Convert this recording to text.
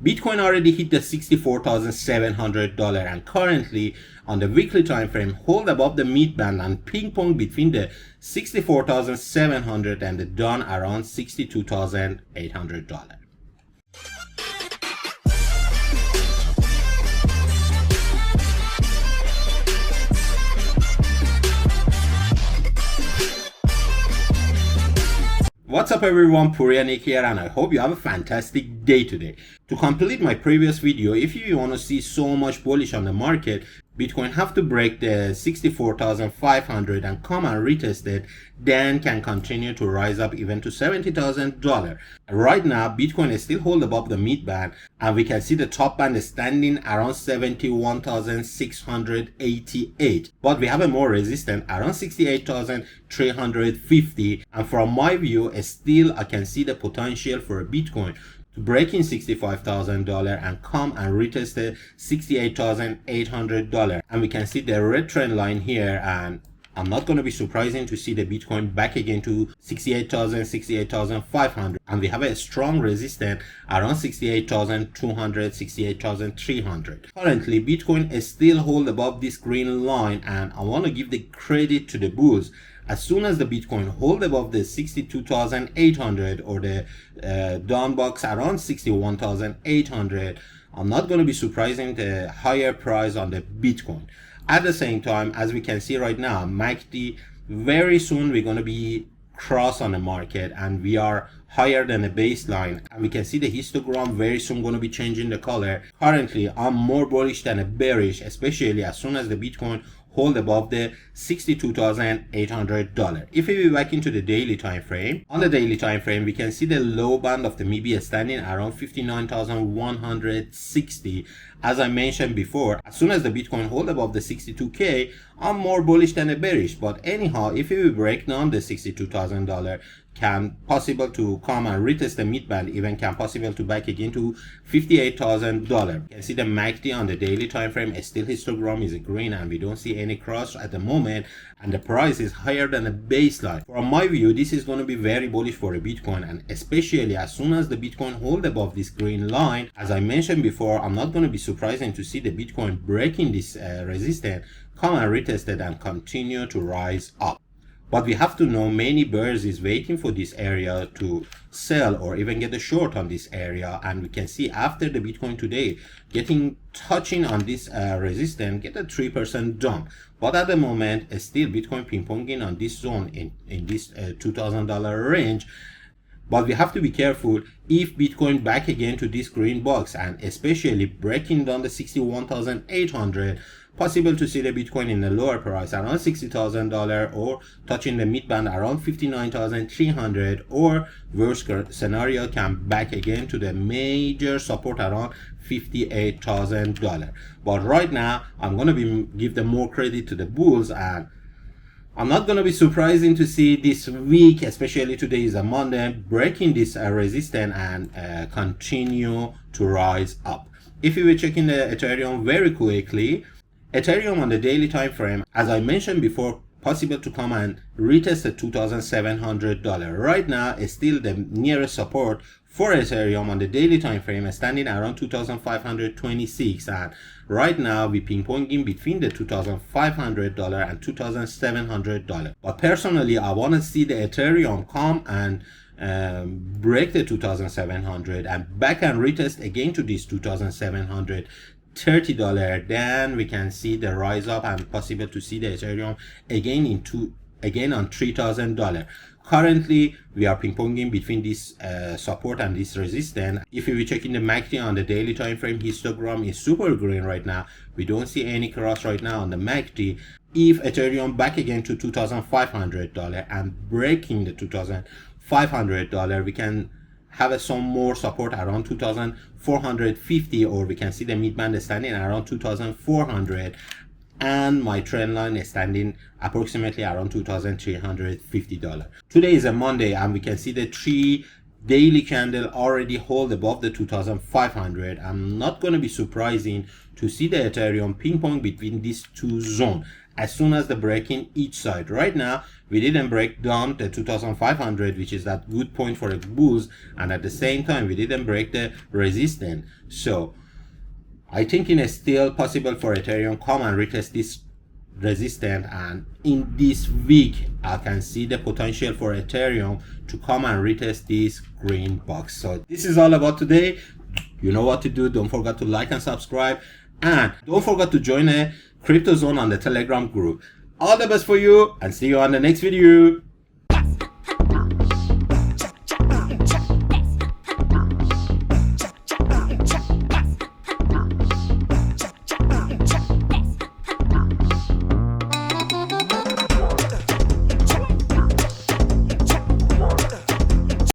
Bitcoin already hit the $64,700 and currently on the weekly time frame hold above the midband and ping pong between the $64,700 and the done around $62,800. What's up everyone, Purianik here, and I hope you have a fantastic day today. To complete my previous video, if you want to see so much bullish on the market, Bitcoin have to break the 64,500 and come and retest it, then can continue to rise up even to $70,000. Right now, Bitcoin is still hold above the midband, and we can see the top band is standing around 71,688. But we have a more resistant around 68,350, and from my view, still I can see the potential for Bitcoin to break in $65,000 and come and retest the $68,800. And we can see the red trend line here, and I'm not going to be surprising to see the Bitcoin back again to 68,000, 68,500. And we have a strong resistance around 68,200, 68,300. Currently, Bitcoin is still hold above this green line, and I want to give the credit to the bulls. As soon as the Bitcoin hold above the 62,800 or the down box around 61,800, I'm not going to be surprising the higher price on the Bitcoin. At the same time, as we can see right now, MACD, very soon we're going to be cross on the market and we are higher than the baseline, and we can see the histogram very soon going to be changing the color. Currently, I'm more bullish than a bearish, especially as soon as the Bitcoin hold above the $62,800. If we be back into the daily time frame, on the daily time frame we can see the low band of the MIBI standing around 59,160. As I mentioned before, as soon as the Bitcoin hold above the 62K, I'm more bullish than a bearish. But anyhow, if we break down the $62,000, can possible to come and retest the midband, even can possible to back again to $58,000. You can see the MACD on the daily time frame is still histogram is green, and we don't see any cross at the moment, and the price is higher than the baseline. From my view, this is going to be very bullish for a Bitcoin, and especially as soon as the Bitcoin hold above this green line. As I mentioned before, I'm not going to be surprising to see the Bitcoin breaking this resistance, come and retest it and continue to rise up. But we have to know many bears is waiting for this area to sell or even get a short on this area, and we can see after the Bitcoin today touching on this resistance, get a 3% dump. But at the moment, still Bitcoin ping-ponging on this zone in this $2,000 range. But we have to be careful if Bitcoin back again to this green box and especially breaking down the 61,800, possible to see the Bitcoin in the lower price around $60,000 or touching the midband around 59,300, or worst scenario can back again to the major support around $58,000. But right now I'm going to give them more credit to the bulls, and I'm not going to be surprising to see this week, especially today is a Monday, breaking this resistance and continue to rise up. If you were checking the Ethereum very quickly, Ethereum on the daily time frame, as I mentioned before, possible to come and retest the $2,700. Right now is still the nearest support for Ethereum on the daily time frame is standing around 2,526, and right now we ping-ponging between the $2,500 and $2,700. But personally, I want to see the Ethereum come and break the 2,700 and back and retest again to this $2,730, then we can see the rise up and possible to see the Ethereum again on $3,000. Currently we are ping-ponging between this support and this resistance. If we checking the MACD on the daily time frame, histogram is super green right now. We don't see any cross right now on the MACD. If Ethereum back again to $2,500 and breaking the $2,500, we can have some more support around 2,450, or we can see the midband is standing around 2,400, and my trend line is standing approximately around $2,350. Today is a Monday, and we can see the 3 daily candle already hold above the 2,500. I'm not going to be surprising to see the Ethereum ping pong between these two zones. as soon as the breaking each side. Right now, we didn't break down the 2500, which is that good point for a boost, and at the same time, we didn't break the resistance. So I think it's still possible for Ethereum come and retest this resistance, and in this week I can see the potential for Ethereum to come and retest this green box. So this is all about today. You know what to do. Don't forget to like and subscribe, and don't forget to join a crypto zone on the Telegram group. All the best for you, and see you on the next video.